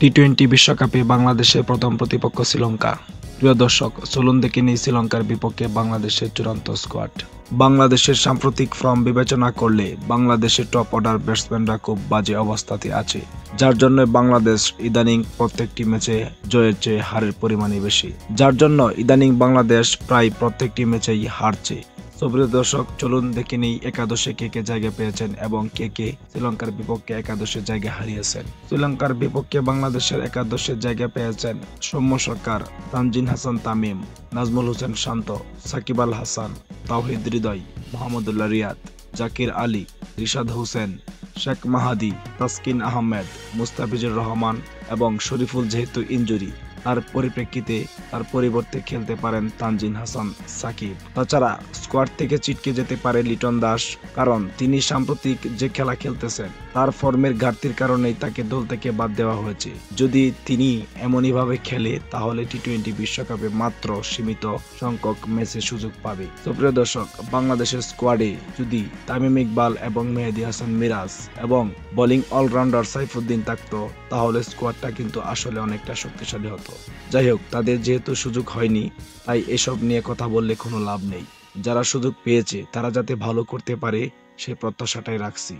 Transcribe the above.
টি-20 বিশ্বকাপে বাংলাদেশের প্রথম প্রতিপক্ষ শ্রীলঙ্কা। প্রিয় দর্শক, চলুন দেখে নিই শ্রীলঙ্কার বিপক্ষে বাংলাদেশের চূড়ান্ত স্কোয়াড। বাংলাদেশের সাম্প্রতিক ফর্ম বিবেচনা করলে বাংলাদেশের টপ অর্ডার ব্যাটসম্যানরা খুব বাজে অবস্থাতে আছে, যার জন্য বাংলাদেশ ইদানিং প্রত্যেকটি ম্যাচে জয়ের চেয়ে হারের পরিমাণই বেশি, যার জন্য ইদানিং বাংলাদেশ প্রায় প্রত্যেকটি ম্যাচেই হারছে। প্রিয় দর্শক, চলুন দেখে নিই একাদশে কে কে জায়গা পেয়েছেন এবং কে কে শ্রীলঙ্কার বিপক্ষে একাদশের জায়গা হারিয়েছেন। শ্রীলঙ্কার বিপক্ষে বাংলাদেশের একাদশের জায়গা পেয়েছেন সৌম্য সরকার, তানজিন হাসান তামিম, নাজমুল হোসেন শান্ত, সাকিব আল হাসান, তাওহিদ হৃদয়, মোহাম্মদুল্লাহ রিয়াদ, জাকির আলী, রিশাদ হোসেন, শেখ মাহাদি, তাসকিন আহমেদ, মুস্তাফিজুর রহমান এবং শরীফুল যেহেতু ইনজুরি, তার পরিপ্রেক্ষিতে তার পরিবর্তে খেলতে পারেন তানজিন হাসান সাকিব। তাছাড়া স্কোয়াড থেকে ছিটকে যেতে পারে লিটন দাস, কারণ তিনি সাম্প্রতিক যে খেলা খেলতেছেন তার ফর্মের ঘাটতির কারণেই তাকে দল থেকে বাদ দেওয়া হয়েছে। যদি তিনি এমনইভাবে খেলে তাহলে টি-20 বিশ্বকাপে মাত্র সীমিত সংখ্যক ম্যাচে সুযোগ পাবে। প্রিয় দর্শক, বাংলাদেশের স্কোয়াডে যদি তামিম ইকবাল এবং মেহেদী হাসান মিরাজ এবং বোলিং অলরাউন্ডার সাইফুদ্দিন থাকতো তাহলে স্কোয়াডটা কিন্তু আসলে অনেকটা শক্তিশালী হতো। যাই হোক, তাদের যেহেতু সুযোগ হয়নি তাই এসব নিয়ে কথা বললে কোনো লাভ নেই। যারা সুযোগ পেয়েছে তারা যাতে ভালো করতে পারে সেই প্রত্যাশাটাই রাখছি।